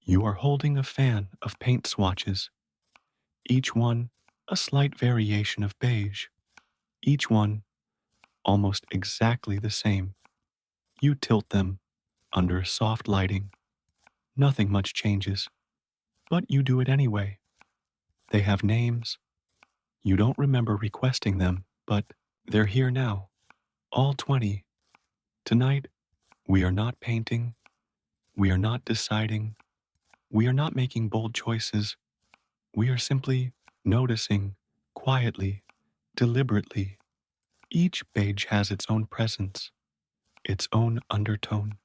You are holding a fan of paint swatches, each one a slight variation of beige, each one almost exactly the same. You tilt them under soft lighting. Nothing much changes, but you do it anyway. They have names. You don't remember requesting them, but they're here now. All 20. Tonight, we are not painting. We are not deciding. We are not making bold choices. We are simply noticing quietly, deliberately. Each beige has its own presence, its own undertone,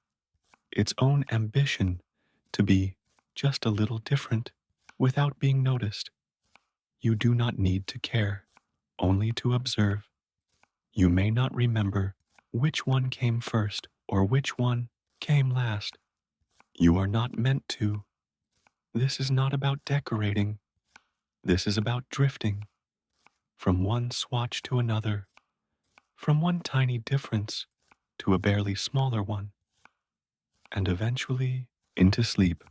its own ambition to be just a little different without being noticed. You do not need to care, only to observe. You may not remember which one came first or which one came last. You are not meant to. This is not about decorating. This is about drifting from one swatch to another, from one tiny difference to a barely smaller one, and eventually into sleep.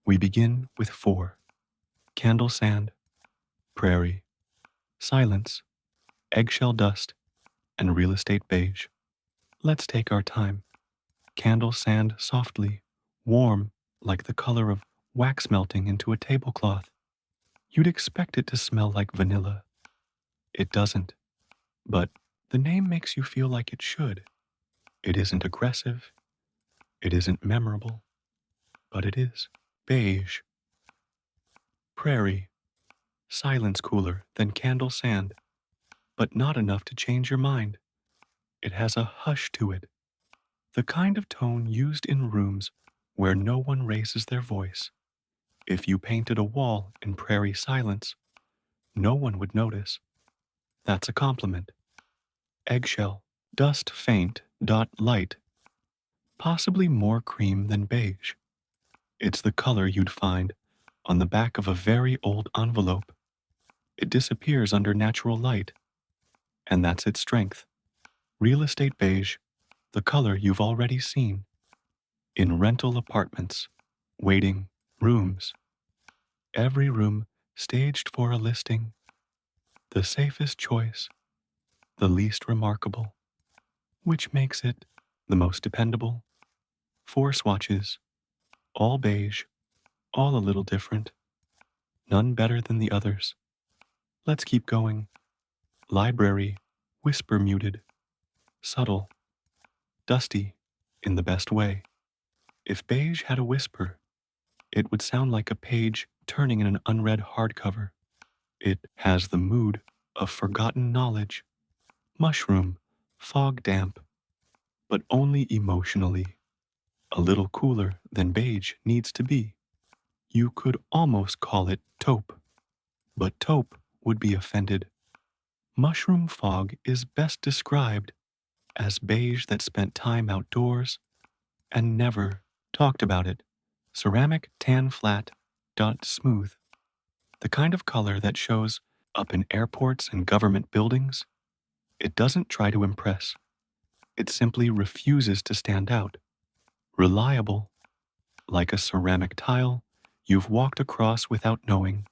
We begin with 4. Candle sand, prairie, silence, eggshell dust, and real estate beige. Let's take our time. Candle sand softly, warm like the color of wax melting into a tablecloth. You'd expect it to smell like vanilla. It doesn't, but the name makes you feel like it should. It isn't aggressive. It isn't memorable, but it is. Beige, prairie, silence cooler than candle sand, but not enough to change your mind. It has a hush to it, the kind of tone used in rooms where no one raises their voice. If you painted a wall in prairie silence, no one would notice. That's a compliment. Eggshell, dust faint, dot light, possibly more cream than beige. It's the color you'd find on the back of a very old envelope. It disappears under natural light, and that's its strength. Real estate beige, the color you've already seen in rental apartments, waiting rooms, every room staged for a listing, the safest choice, the least remarkable, which makes it the most dependable. 4 swatches, all beige, all a little different, none better than the others. Let's keep going. Library, whisper muted, subtle, dusty, in the best way. If beige had a whisper, it would sound like a page turning in an unread hardcover. It has the mood of forgotten knowledge. Mushroom, fog damp, but only emotionally. A little cooler than beige needs to be. You could almost call it taupe, but taupe would be offended. Mushroom fog is best described as beige that spent time outdoors and never talked about it. Ceramic tan flat, dot smooth. The kind of color that shows up in airports and government buildings. It doesn't try to impress. It simply refuses to stand out. Reliable, like a ceramic tile you've walked across without knowing.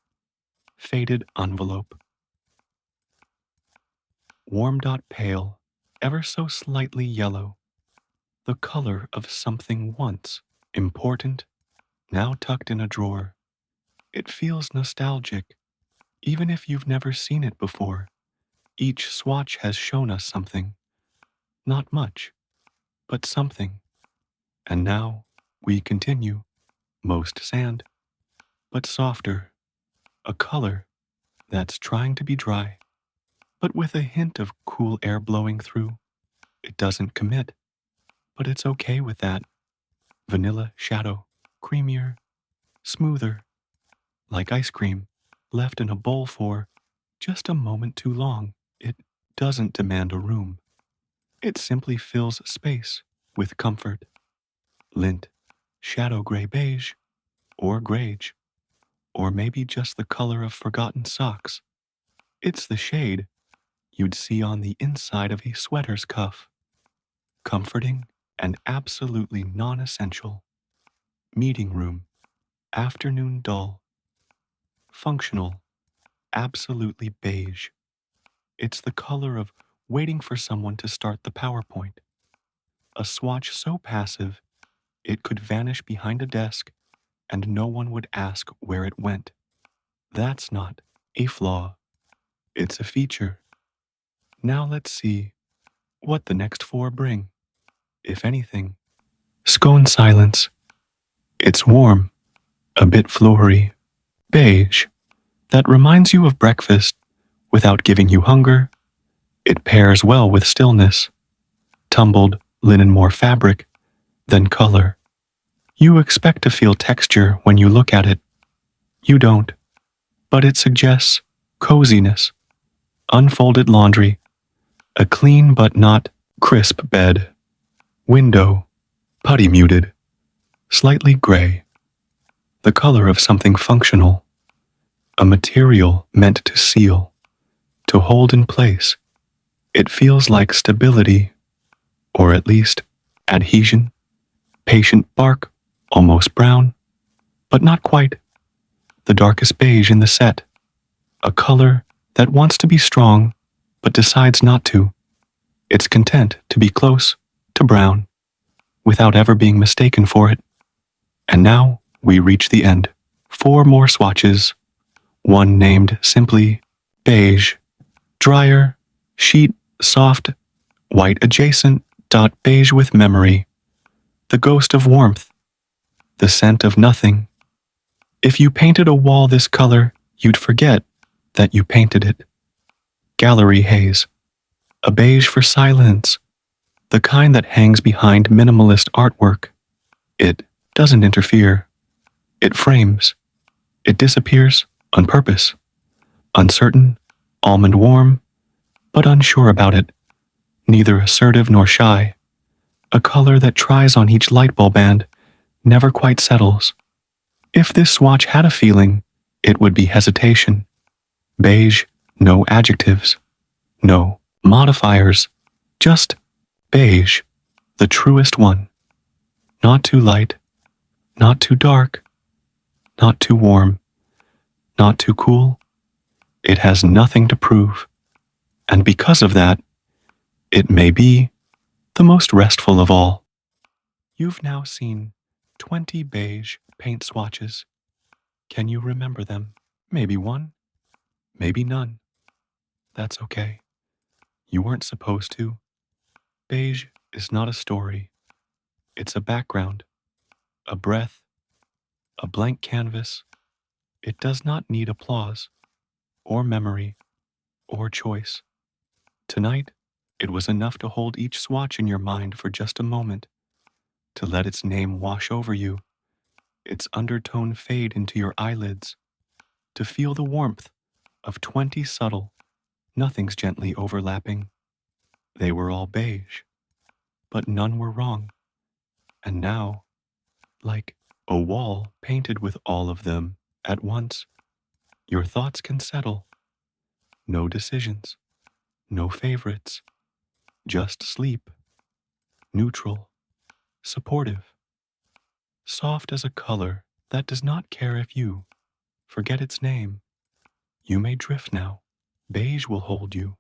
Faded envelope. Warm dot pale, ever so slightly yellow. The color of something once important, now tucked in a drawer. It feels nostalgic, even if you've never seen it before. Each swatch has shown us something. Not much, but something. And now we continue. Most sand, but softer. A color that's trying to be dry, but with a hint of cool air blowing through. It doesn't commit, but it's okay with that. Vanilla shadow, creamier, smoother, like ice cream, left in a bowl for just a moment too long. It doesn't demand a room. It simply fills space with comfort. Lint, shadow gray beige, or grage, or maybe just the color of forgotten socks. It's the shade you'd see on the inside of a sweater's cuff. Comforting and absolutely non-essential. Meeting room, afternoon dull, functional, absolutely beige. It's the color of waiting for someone to start the PowerPoint. A swatch so passive, it could vanish behind a desk and no one would ask where it went. That's not a flaw, it's a feature. Now let's see what the next four bring, if anything. Scone silence. It's warm, a bit flowery, beige, that reminds you of breakfast without giving you hunger. It pairs well with stillness, tumbled linen more fabric than color. You expect to feel texture when you look at it. You don't, but it suggests coziness, unfolded laundry, a clean but not crisp bed, window, putty muted, slightly gray, the color of something functional, a material meant to seal, to hold in place. It feels like stability, or at least adhesion, patient bark, almost brown, but not quite. The darkest beige in the set, a color that wants to be strong but decides not to. It's content to be close to brown without ever being mistaken for it. And now we reach the end. Four more swatches, one named simply beige, drier, sheet, soft, white adjacent, beige with memory, the ghost of warmth, the scent of nothing. If you painted a wall this color, you'd forget that you painted it. Gallery haze, a beige for silence, the kind that hangs behind minimalist artwork. It doesn't interfere. It frames. It disappears on purpose. Uncertain, almond warm, but unsure about it. Neither assertive nor shy. A color that tries on each light bulb and never quite settles. If this swatch had a feeling, it would be hesitation. Beige, no adjectives, no modifiers, just beige, the truest one. Not too light, not too dark, not too warm, not too cool. It has nothing to prove, and because of that, it may be the most restful of all. You've now seen 20 beige paint swatches. Can you remember them? Maybe one, maybe none. That's okay. You weren't supposed to. Beige is not a story. It's a background, a breath, a blank canvas. It does not need applause, or memory, or choice. Tonight, it was enough to hold each swatch in your mind for just a moment, to let its name wash over you, its undertone fade into your eyelids, to feel the warmth of 20 subtle, nothings gently overlapping. They were all beige, but none were wrong. And now, like a wall painted with all of them at once, your thoughts can settle. No decisions, no favorites, just sleep, neutral, supportive, soft as a color that does not care if you forget its name. You may drift now. Beige will hold you.